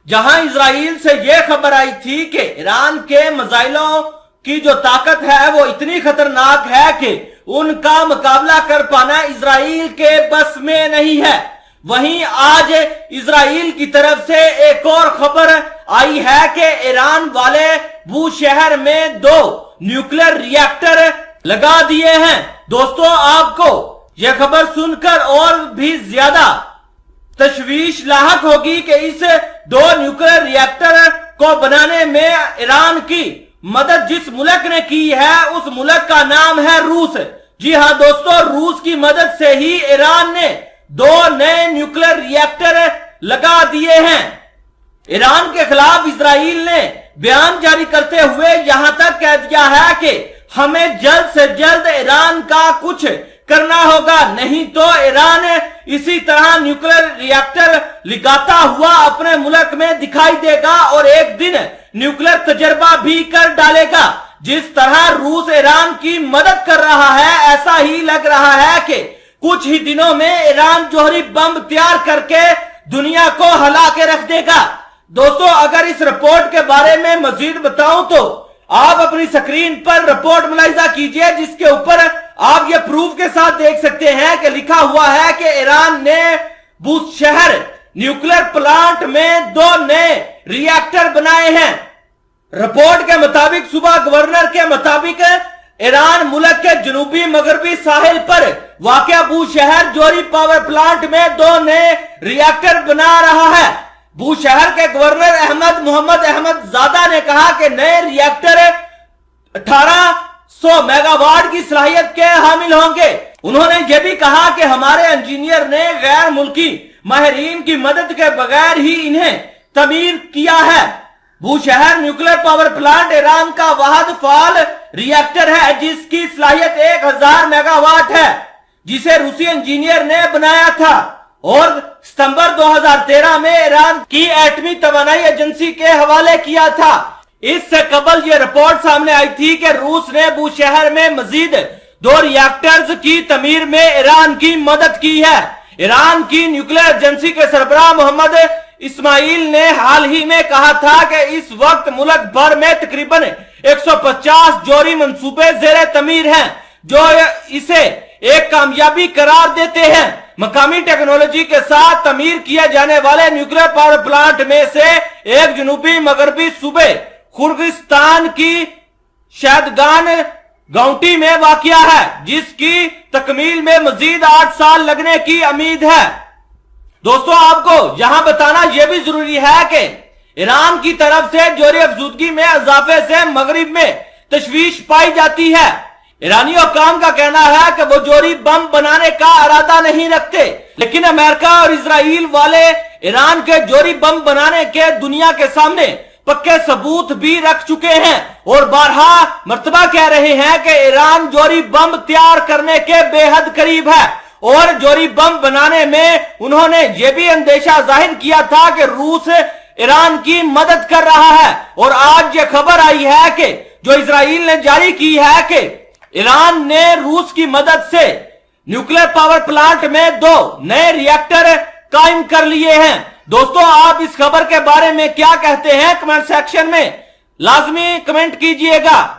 जहां इजराइल से यह खबर आई थी कि ईरान के मिसाइलों की जो ताकत है वो इतनी खतरनाक है कि उनका मुकाबला कर पाना इजराइल के बस में नहीं है, वहीं आज इजराइल की तरफ से एक और खबर आई है कि ईरान वाले बूशहर में 2 न्यूक्लियर रिएक्टर लगा दिए हैं। दोस्तों, आपको यह खबर सुनकर और भी ज्यादा तशवीश लाहक होगी कि इस 2 न्यूक्लियर रिएक्टर को बनाने में ईरान की मदद जिस मुल्क ने की है उस मुल्क का नाम है रूस। जी हां दोस्तों, रूस की मदद से ही ईरान ने 2 नए न्यूक्लियर रिएक्टर लगा दिए हैं। ईरान के खिलाफ इजराइल ने बयान जारी करते हुए यहां तक कह दिया है कि हमें जल्द से जल्द ईरान का कुछ करना होगा, नहीं तो ईरान इसी तरह न्यूक्लियर रिएक्टर लगाता हुआ अपने मुल्क में दिखाई देगा और एक दिन न्यूक्लियर तजर्बा भी कर डालेगा। जिस तरह रूस ईरान की मदद कर रहा है, ऐसा ही लग रहा है कि कुछ ही दिनों में ईरान जौहरी बम तैयार करके दुनिया को हिला के रख देगा। दोस्तों, अगर इस रिपोर्ट के बारे में मजीद बताऊं तो आप अपनी स्क्रीन पर रिपोर्ट मुलाहिजा कीजिए, जिसके ऊपर आप ये प्रूफ के साथ देख सकते हैं कि लिखा हुआ है कि ईरान ने बूशहर न्यूक्लियर प्लांट में 2 नए रिएक्टर बनाए हैं। रिपोर्ट के मुताबिक सुबह गवर्नर के मुताबिक ईरान मुल्क के जनूबी मगरबी साहिल पर वाक़या बूशहर जौहरी पावर प्लांट में 2 नए रिएक्टर बना रहा है। बूशहर के गवर्नर अहमद मोहम्मद अहमद ज़ादा ने कहा कि नए रिएक्टर 1800 मेगावाट की सलाहियत के हामिल होंगे। उन्होंने यह भी कहा कि हमारे इंजीनियर ने गैर मुल्की माहिरीन की मदद के बगैर ही इन्हें तमीर किया है। Bushehr nuclear power plant Iran का वाहिद फाल रिएक्टर है जिसकी सलाहियत 1000 मेगावाट है, जिसे रूसी इंजीनियर ने बनाया था और सितंबर 2013 में ईरान की एटमी तवानाई एजेंसी के हवाले किया था। इससे कबल यह रिपोर्ट सामने आई थी कि रूस ने बूशहर में मजीद 2 रिएक्टर्स की तमीर में ईरान की मदद की है। ईरान की न्यूक्लियर एजेंसी के सरबराह मोहम्मद इस्माइल ने हाल ही में कहा था कि इस वक्त मुल्क भर में तकरीबन 150 जौहरी मंसूबे जेर तमीर हैं, जो इसे एक कामयाबी करार देते हैं। मकामी टेक्नोलॉजी के साथ तमीर किए जाने वाले न्यूक्लियर पावर प्लांट में से एक जनूबी मगरबी सूबे खुर्गिस्तान की शहदगान गाउंटी में वाक़िया है, जिसकी तकमील में मजीद 8 साल लगने की उम्मीद है। दोस्तों, आपको यहां बताना यह भी जरूरी है कि ईरान की तरफ से जौहरी अफजूदगी में इजाफे से मगरिब में तशवीश पाई जाती है। ईरानी हुक्काम का कहना है कि वो जौहरी बम बनाने का इरादा नहीं रखते, लेकिन अमेरिका और इजराइल वाले ईरान के जौहरी बम बनाने के दुनिया के सामने पक्के सबूत भी रख चुके हैं और बारहा मर्तबा कह रहे हैं कि ईरान जौहरी बम तैयार करने के बेहद करीब है और जौहरी बम बनाने में उन्होंने ये भी अंदेशा जाहिर किया था कि रूस ईरान की मदद कर रहा है। और आज ये खबर आई है कि जो इजराइल ने जारी की है कि ईरान ने रूस की मदद से न्यूक्लियर पावर प्लांट में 2 नए रिएक्टर कायम कर लिए हैं। दोस्तों, आप इस खबर के बारे में क्या कहते हैं? कमेंट सेक्शन में लाजमी कमेंट कीजिएगा।